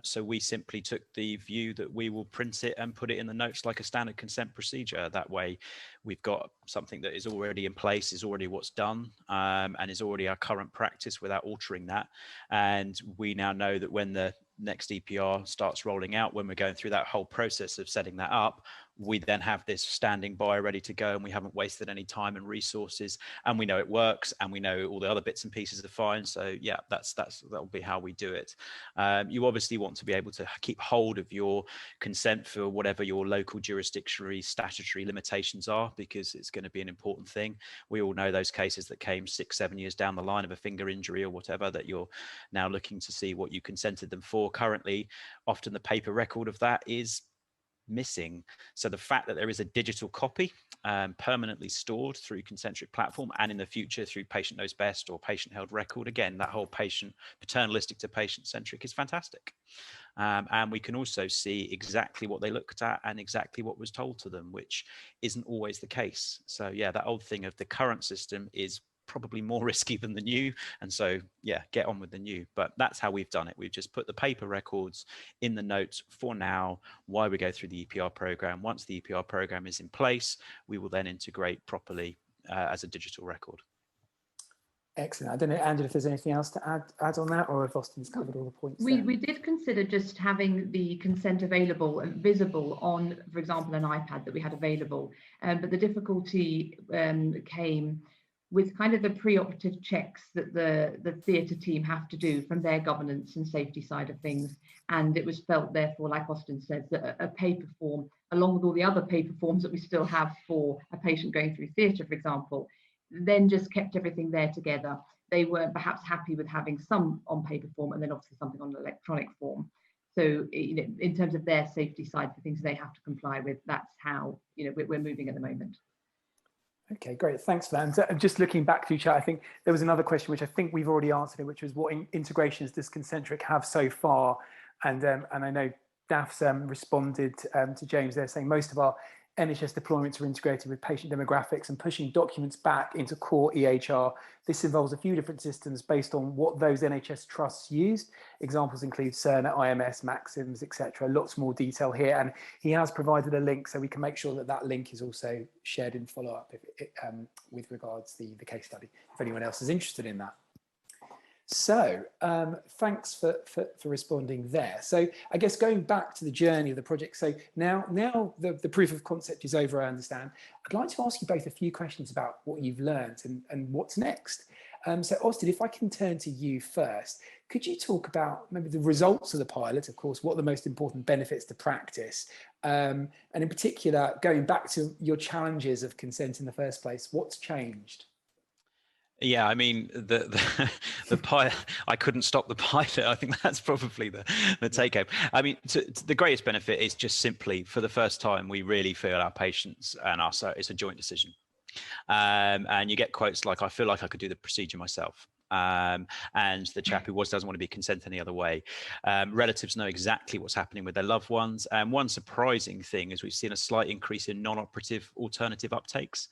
So we simply took the view that we will print it and put it in the notes like a standard consent procedure. That way we've got something that is already in place, is already what's done, and is already our current practice without altering that. And we now know that when the next EPR starts rolling out, when we're going through that whole process of setting that up, we then have this standing by ready to go, and we haven't wasted any time and resources, and we know it works, and we know all the other bits and pieces are fine. So yeah, that'll be how we do it. You obviously want to be able to keep hold of your consent for whatever your local jurisdictionary statutory limitations are, because it's going to be an important thing. We all know those cases that came 6-7 years down the line of a finger injury or whatever, that you're now looking to see what you consented them for. Currently, often the paper record of that is missing. So the fact that there is a digital copy permanently stored through Concentric platform, and in the future through Patient Knows Best or patient held record, again, that whole paternalistic to patient centric is fantastic. And we can also see exactly what they looked at and exactly what was told to them, which isn't always the case. So yeah, that old thing of the current system is probably more risky than the new, and so yeah, get on with the new. But that's how we've done it. We've just put the paper records in the notes for now while we go through the EPR program. Once the EPR program is in place, we will then integrate properly as a digital record. Excellent. I don't know, Andrew, if there's anything else to add on that, or if Austin's covered all the points. We did consider just having the consent available and visible on, for example, an iPad that we had available, but the difficulty came with kind of the pre-operative checks that the theatre team have to do from their governance and safety side of things. And it was felt, therefore, like Austin says, that a paper form, along with all the other paper forms that we still have for a patient going through theatre, for example, then just kept everything there together. They weren't perhaps happy with having some on paper form and then obviously something on electronic form. So, in terms of their safety side, the things they have to comply with, that's how, we're moving at the moment. Okay, great. Thanks for that. And just looking back through chat, I think there was another question which I think we've already answered, which was what integrations does Concentric have so far? And I know Daf's responded to James there, saying most of our NHS deployments are integrated with patient demographics and pushing documents back into core EHR. This involves a few different systems based on what those NHS trusts use. Examples include Cerner, IMS, Maxims, etc. Lots more detail here, and he has provided a link, so we can make sure that that link is also shared in follow-up with regards to the case study, if anyone else is interested in that. So thanks for responding there. So I guess going back to the journey of the project, so now the proof of concept is over, I understand. I'd like to ask you both a few questions about what you've learned and what's next. So Austin, if I can turn to you first, could you talk about maybe the results of the pilot, of course, what are the most important benefits to practice, and in particular, going back to your challenges of consent in the first place, what's changed? Yeah, I mean, the pilot, I couldn't stop the pilot. I think that's probably the take home. I mean, the greatest benefit is just simply, for the first time, we really feel our patients and us, it's a joint decision. And you get quotes like, I feel like I could do the procedure myself. And the chap who doesn't want to be consent any other way. Relatives know exactly what's happening with their loved ones. And one surprising thing is we've seen a slight increase in non-operative alternative uptakes.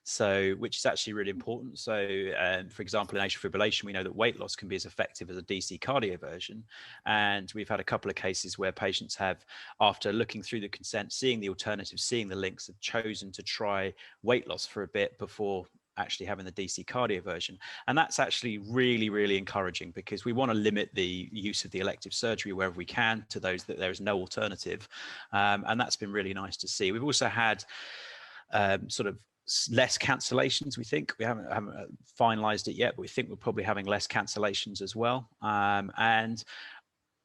So, which is actually really important. So, for example, in atrial fibrillation, we know that weight loss can be as effective as a DC cardioversion. And we've had a couple of cases where patients have, after looking through the consent, seeing the alternatives, seeing the links, have chosen to try weight loss for a bit before actually having the DC cardioversion. And that's actually really, really encouraging, because we want to limit the use of the elective surgery wherever we can to those that there is no alternative. And that's been really nice to see. We've also had sort of less cancellations. We think we haven't finalized it yet, but we think we're probably having less cancellations as well, and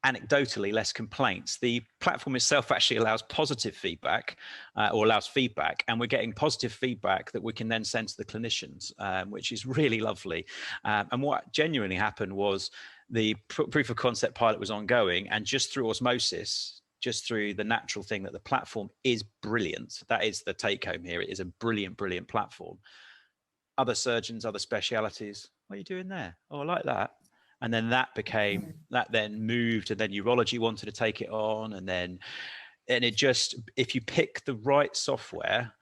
anecdotally less complaints. The platform itself actually allows positive feedback, or allows feedback, and we're getting positive feedback that we can then send to the clinicians, which is really lovely. And what genuinely happened was the proof of concept pilot was ongoing, and just through osmosis, just through the natural thing that the platform is brilliant. That is the take home here. It is a brilliant, brilliant platform. Other surgeons, other specialities, what are you doing there? Oh, I like that. And then that then moved, and then urology wanted to take it on. And it just, if you pick the right software,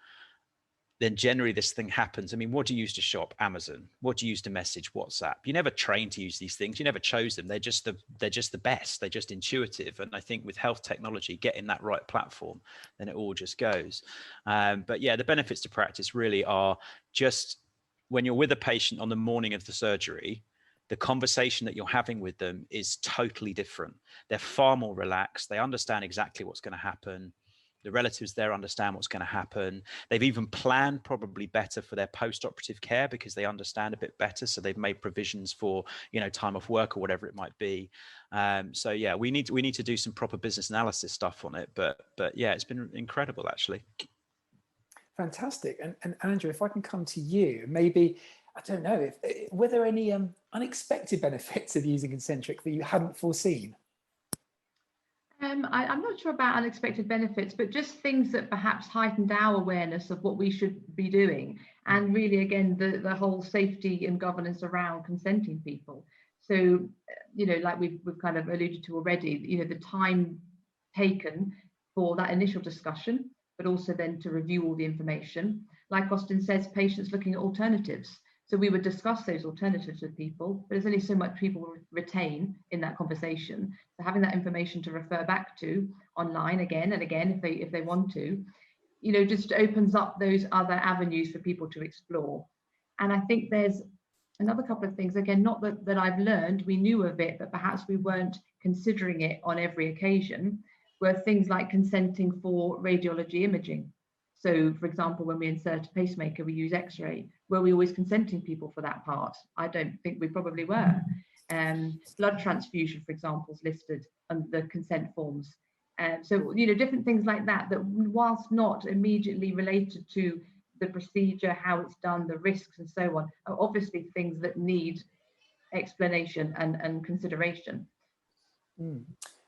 then generally this thing happens. I mean, what do you use to shop? Amazon. What do you use to message? WhatsApp. You never train to use these things. You never chose them. They're just the best. They're just intuitive. And I think with health technology, getting that right platform, then it all just goes. But yeah, the benefits to practice really are just when you're with a patient on the morning of the surgery, the conversation that you're having with them is totally different. They're far more relaxed. They understand exactly what's going to happen. The relatives there understand what's going to happen. They've even planned probably better for their post-operative care because they understand a bit better. So they've made provisions for, time off work or whatever it might be. So yeah, we need to do some proper business analysis stuff on it. But yeah, it's been incredible actually. Fantastic. And Andrew, if I can come to you, maybe, I don't know, were there any unexpected benefits of using Concentric that you hadn't foreseen? I'm not sure about unexpected benefits, but just things that perhaps heightened our awareness of what we should be doing. And really, again, the whole safety and governance around consenting people. So, like we've kind of alluded to already, the time taken for that initial discussion, but also then to review all the information. Like Austin says, patients looking at alternatives. So we would discuss those alternatives with people, but there's only so much people retain in that conversation. So having that information to refer back to online again and again, if they want to, just opens up those other avenues for people to explore. And I think there's another couple of things, again, not that I've learned, we knew of it, but perhaps we weren't considering it on every occasion, were things like consenting for radiology imaging. So, for example, when we insert a pacemaker, we use X-ray. Were we always consenting people for that part? I don't think we probably were. Blood transfusion, for example, is listed under the consent forms. So, different things like that, whilst not immediately related to the procedure, how it's done, the risks and so on, are obviously things that need explanation and consideration.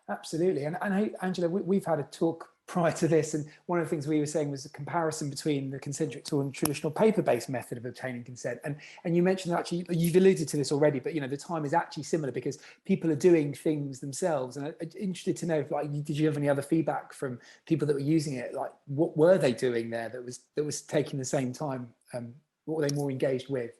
Absolutely. And Angela, we've had a talk prior to this, and one of the things we were saying was a comparison between the Concentric tool and the traditional paper-based method of obtaining consent. And you mentioned that actually, you've alluded to this already, but the time is actually similar because people are doing things themselves. And I'm interested to know, if, like, did you have any other feedback from people that were using it? Like, what were they doing there that was taking the same time? What were they more engaged with?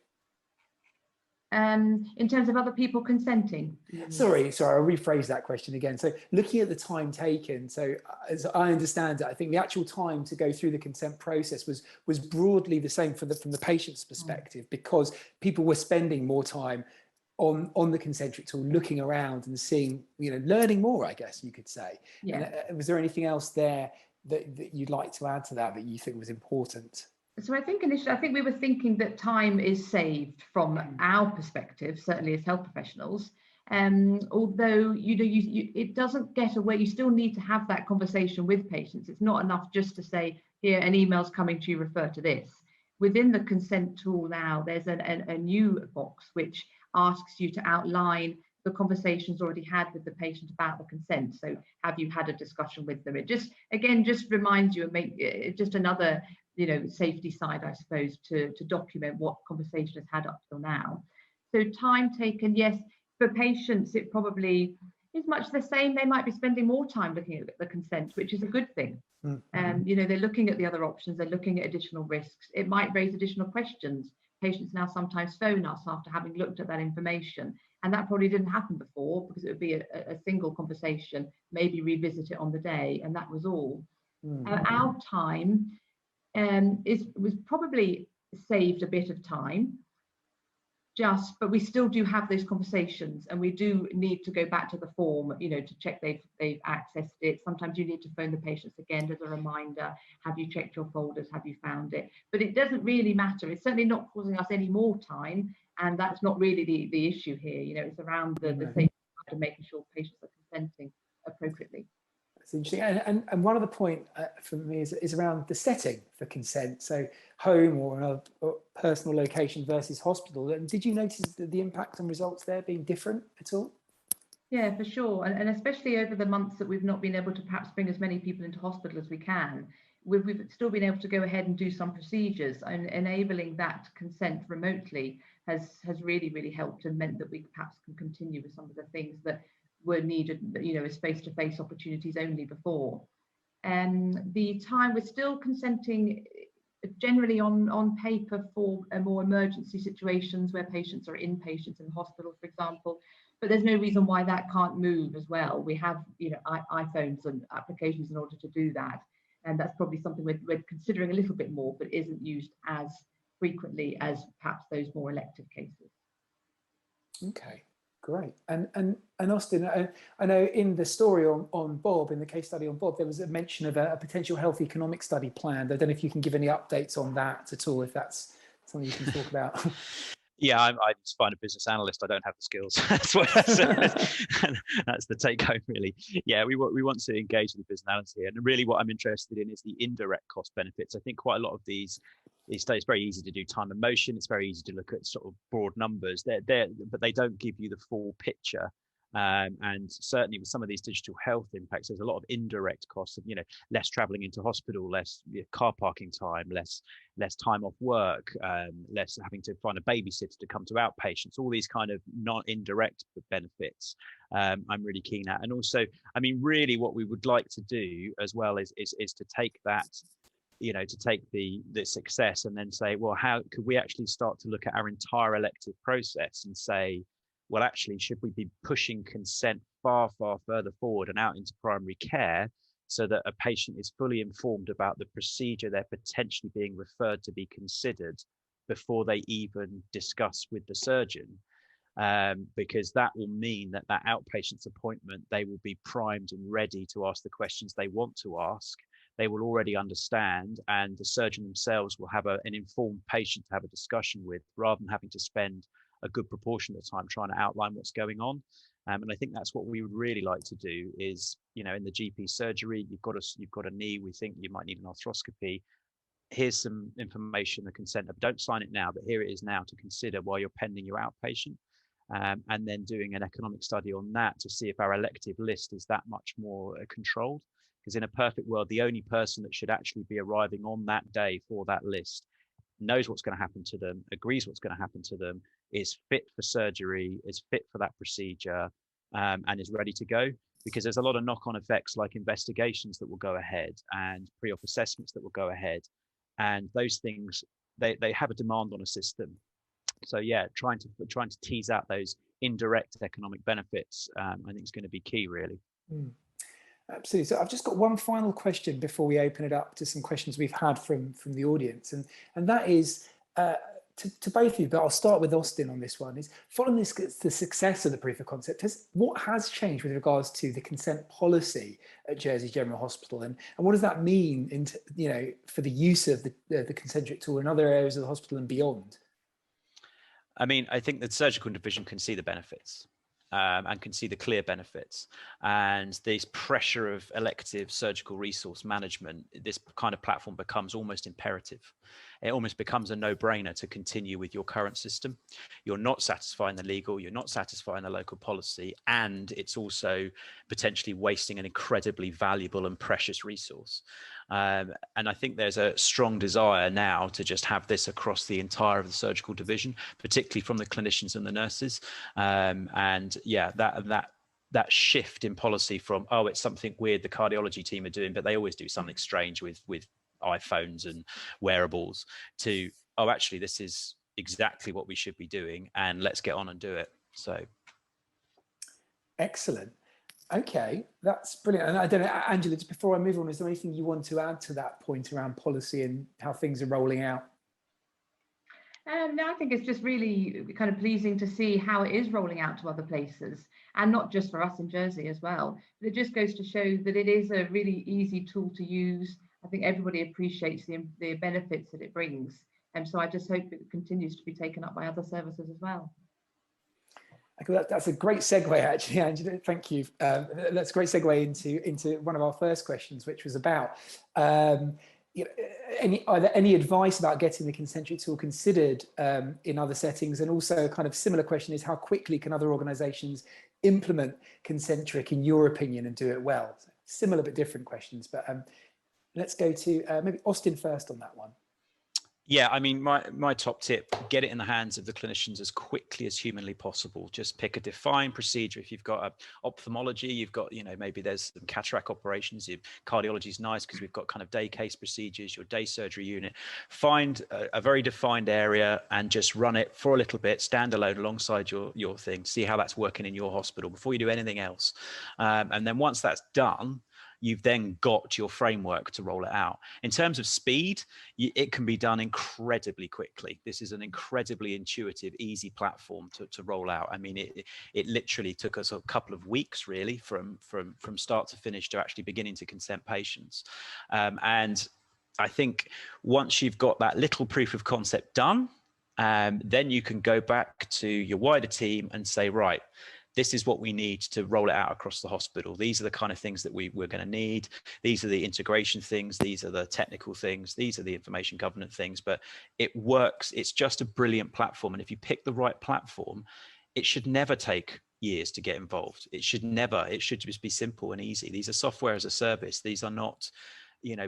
In terms of other people consenting? Sorry, I'll rephrase that question again. So looking at the time taken, so as I understand it, I think the actual time to go through the consent process was broadly the same from the patient's perspective, because people were spending more time on the Concentric tool, looking around and seeing, learning more, I guess you could say. Yeah. And, was there anything else there that you'd like to add to that you think was important? So I think initially, we were thinking that time is saved from our perspective, certainly as health professionals. Although it doesn't get away. You still need to have that conversation with patients. It's not enough just to say, here, an email's coming to you, refer to this. Within the consent tool now, there's a new box which asks you to outline the conversations already had with the patient about the consent. So have you had a discussion with them? It just reminds you and make it just another safety side, I suppose, to document what conversation has had up till now. So time taken, yes, for patients, it probably is much the same. They might be spending more time looking at the consent, which is a good thing. Mm-hmm. They're looking at the other options, they're looking at additional risks. It might raise additional questions. Patients now sometimes phone us after having looked at that information, and that probably didn't happen before, because it would be a single conversation, maybe revisit it on the day, and that was all. Our time was probably saved a bit of time, but we still do have those conversations, and we do need to go back to the form, to check they've accessed it. Sometimes you need to phone the patients again as a reminder. Have you checked your folders? Have you found it? But it doesn't really matter. It's certainly not causing us any more time, and that's not really the issue here. It's around the safety and making sure patients are consenting appropriately. It's interesting. And one other point for me is around the setting for consent. So home or a personal location versus hospital. And did you notice the impact on results there being different at all? Yeah, for sure. And especially over the months that we've not been able to perhaps bring as many people into hospital as we can, we've still been able to go ahead and do some procedures, and enabling that consent remotely has really, really helped, and meant that we perhaps can continue with some of the things that were needed, as face-to-face opportunities only before. The time we're still consenting generally on paper for more emergency situations where patients are inpatients in the hospital, for example, but there's no reason why that can't move as well. We have iPhones and applications in order to do that, and that's probably something we're considering a little bit more, but isn't used as frequently as perhaps those more elective cases. Okay. Great. And Austin, I know in the story on Bob, in the case study on Bob, there was a mention of a potential health economic study planned. I don't know if you can give any updates on that at all, if that's something you can talk about. Yeah, I just find a business analyst. I don't have the skills. That's the take home, really. Yeah, we want to engage with the business analyst here, and really what I'm interested in is the indirect cost benefits. I think quite a lot of these days, it's very easy to do time and motion. It's very easy to look at sort of broad numbers. But they don't give you the full picture. And certainly with some of these digital health impacts, there's a lot of indirect costs of, less traveling into hospital, less car parking time, less time off work, less having to find a babysitter to come to outpatients, all these kind of indirect benefits I'm really keen at. And also, really what we would like to do as well is to take that, to take the success and then say, well, how could we actually start to look at our entire elective process and say, well, actually, should we be pushing consent far, far further forward and out into primary care so that a patient is fully informed about the procedure they're potentially being referred to be considered before they even discuss with the surgeon? Because that will mean that outpatient's appointment, they will be primed and ready to ask the questions they want to ask. They will already understand, and the surgeon themselves will have an informed patient to have a discussion with, rather than having to spend a good proportion of the time trying to outline what's going on. And I think that's what we would really like to do is, in the GP surgery, you've got a knee, we think you might need an arthroscopy. Here's some information, the consent, don't sign it now, but here it is now to consider while you're pending your outpatient. And then doing an economic study on that to see if our elective list is that much more controlled. Because in a perfect world, the only person that should actually be arriving on that day for that list knows what's going to happen to them, agrees what's going to happen to them, is fit for surgery, is fit for that procedure, and is ready to go. Because there's a lot of knock-on effects like investigations that will go ahead and pre-op assessments that will go ahead. And those things, they have a demand on a system. So yeah, trying to tease out those indirect economic benefits, I think is going to be key, really. Absolutely. So I've just got one final question before we open it up to some questions we've had from the audience, and that is to both of you, but I'll start with Austin on this one. Is following the success of the proof of concept, what has changed with regards to the consent policy at Jersey General Hospital, and what does that mean for the use of the Concentric tool in other areas of the hospital and beyond? I mean, I think the surgical division can see the benefits. And can see the clear benefits, and this pressure of elective surgical resource management, this kind of platform becomes almost imperative. It almost becomes a no-brainer to continue with your current system. You're not satisfying the legal, you're not satisfying the local policy, and it's also potentially wasting an incredibly valuable and precious resource. And I think there's a strong desire now to just have this across the entire of the surgical division, particularly from the clinicians and the nurses. And yeah, that shift in policy from, oh, it's something weird the cardiology team are doing, but they always do something strange with iPhones and wearables, to, oh, actually, this is exactly what we should be doing, and let's get on and do it. So excellent. Okay, that's brilliant. And I don't know, Angela, just before I move on, is there anything you want to add to that point around policy and how things are rolling out? No, I think it's just really kind of pleasing to see how it is rolling out to other places, and not just for us in Jersey as well. But it just goes to show that it is a really easy tool to use. I think everybody appreciates the benefits that it brings. And so I just hope it continues to be taken up by other services as well. That's a great segue, actually, Angela. Thank you. That's a great segue into one of our first questions, which was about are there any advice about getting the Concentric tool considered in other settings? And also a kind of similar question is, how quickly can other organisations implement Concentric, in your opinion, and do it well? So similar but different questions, but let's go to maybe Austin first on that one. Yeah, I mean, my top tip, get it in the hands of the clinicians as quickly as humanly possible. Just pick a defined procedure. If you've got ophthalmology, you've got, maybe there's some cataract operations. Cardiology is nice because we've got kind of day case procedures, your day surgery unit. Find a very defined area and just run it for a little bit, standalone alongside your thing. See how that's working in your hospital before you do anything else. And then once that's done, you've then got your framework to roll it out. In terms of speed, it can be done incredibly quickly. This is an incredibly intuitive, easy platform to roll out. I mean, it literally took us a couple of weeks, really, from start to finish to actually beginning to consent patients. And I think once you've got that little proof of concept done, then you can go back to your wider team and say, right, this is what we need to roll it out across the hospital. These are the kind of things that we're going to need. These are the integration things. These are the technical things. These are the information governance things. But it works. It's just a brilliant platform. And if you pick the right platform, it should never take years to get involved. It should just be simple and easy. These are software as a service. These are not,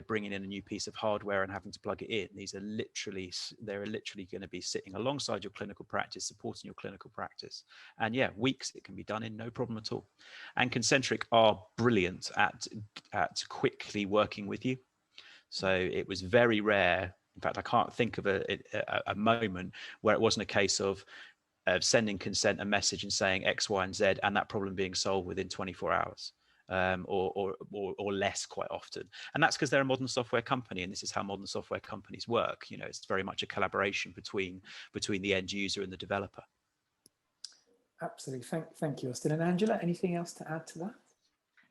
bringing in a new piece of hardware and having to plug it in. They're literally going to be sitting alongside your clinical practice, supporting your clinical practice. And yeah, weeks it can be done in, no problem at all. And Concentric are brilliant at quickly working with you. So it was very rare. In fact, I can't think of a moment where it wasn't a case of sending consent a message and saying X, Y, and Z, and that problem being solved within 24 hours. Or less quite often. And that's because they're a modern software company, and this is how modern software companies work. It's very much a collaboration between the end user and the developer. Absolutely. Thank you, Austin. And Angela, anything else to add to that?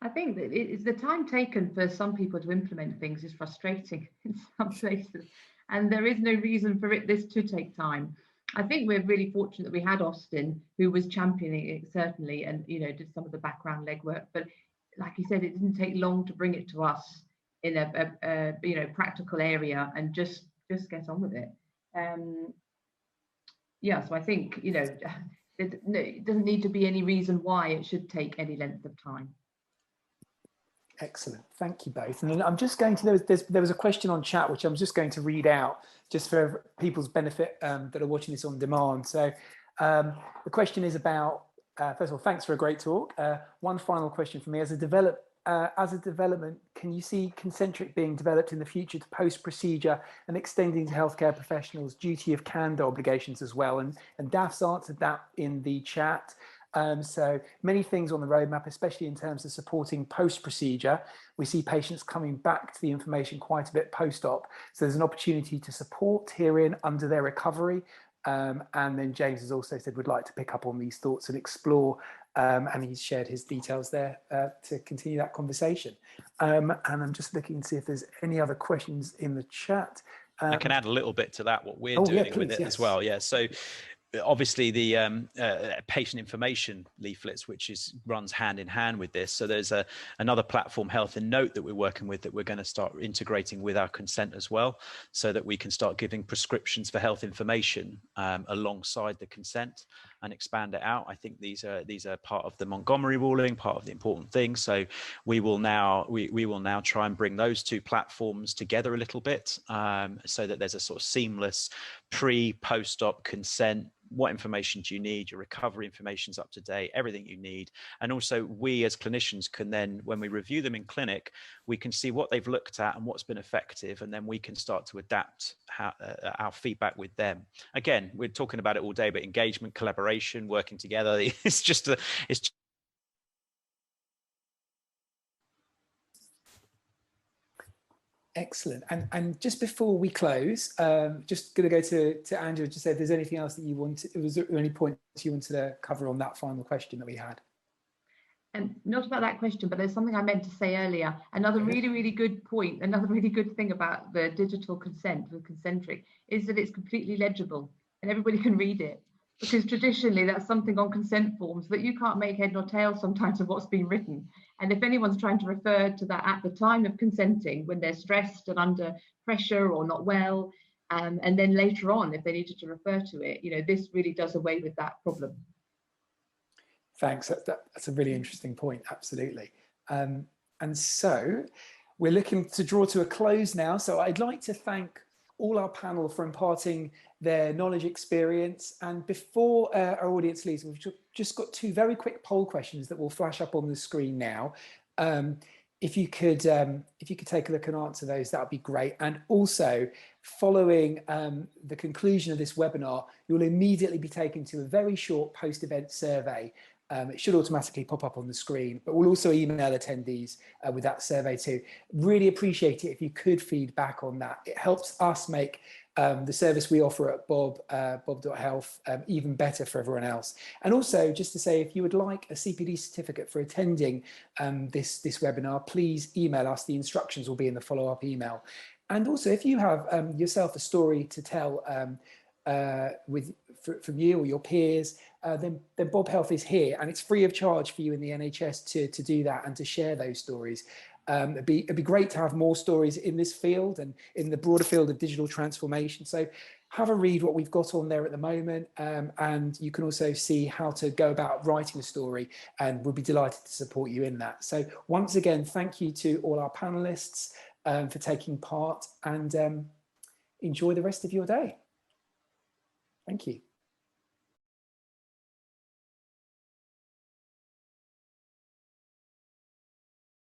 I think that it's the time taken for some people to implement things is frustrating in some places, and there is no reason for this to take time. I think we're really fortunate that we had Austin, who was championing it, certainly, and did some of the background legwork. But like you said, it didn't take long to bring it to us in a practical area and just get on with it. So I think it doesn't need to be any reason why it should take any length of time. Excellent. Thank you both. And then I'm just going to, there was a question on chat, which I'm just going to read out just for people's benefit that are watching this on demand. So the question is about, first of all, thanks for a great talk. One final question for me. As a development, can you see Concentric being developed in the future to post-procedure and extending to healthcare professionals' duty of candor obligations as well? And Daf's answered that in the chat. So many things on the roadmap, especially in terms of supporting post-procedure. We see patients coming back to the information quite a bit post-op. So there's an opportunity to support herein under their recovery. And then James has also said we'd like to pick up on these thoughts and explore, and he's shared his details there to continue that conversation. And I'm just looking to see if there's any other questions in the chat. I can add a little bit to that, what we're doing with it as well. Yeah, so obviously the patient information leaflets, which runs hand in hand with this. So there's another platform, Health in Note, that we're working with, that we're going to start integrating with our consent as well, so that we can start giving prescriptions for health information alongside the consent and expand it out. I think these are part of the Montgomery ruling, part of the important things. So we will now try and bring those two platforms together a little bit, so that there's a sort of seamless pre-post-op consent. What information do you need? Your recovery information is up to date, everything you need. And also we as clinicians can then, when we review them in clinic, we can see what they've looked at and what's been effective. And then we can start to adapt our feedback with them. Again, we're talking about it all day, but engagement, collaboration, working together, it's Excellent. And just before we close, just going to go to Andrew to say if there's anything else that you wanted, was there any points you wanted to cover on that final question that we had? And not about that question, but there's something I meant to say earlier. Another really, really good point, another really good thing about the digital consent with Concentric is that it's completely legible and everybody can read it. Because traditionally that's something on consent forms that you can't make head nor tail sometimes of what's been written. And if anyone's trying to refer to that at the time of consenting, when they're stressed and under pressure or not well, and then later on, if they needed to refer to it, you know, this really does away with that problem. Thanks. That's a really interesting point. Absolutely. And so we're looking to draw to a close now. So I'd like to thank all our panel for imparting their knowledge, experience. And before our audience leaves, we've just got two very quick poll questions that will flash up on the screen now. If you could take a look and answer those, that would be great. And also, following the conclusion of this webinar, you'll immediately be taken to a very short post-event survey. It should automatically pop up on the screen, but we'll also email attendees with that survey too. Really appreciate it if you could feed back on that. It helps us make the service we offer at bob.health even better for everyone else. And also just to say, if you would like a CPD certificate for attending this webinar, please email us. The instructions will be in the follow-up email. And also if you have yourself a story to tell from you or your peers, then Bob Health is here, and it's free of charge for you in the NHS to do that and to share those stories. It'd be great to have more stories in this field and in the broader field of digital transformation. So have a read what we've got on there at the moment, and you can also see how to go about writing a story, and we'll be delighted to support you in that. So once again, thank you to all our panelists for taking part, and enjoy the rest of your day. Thank you.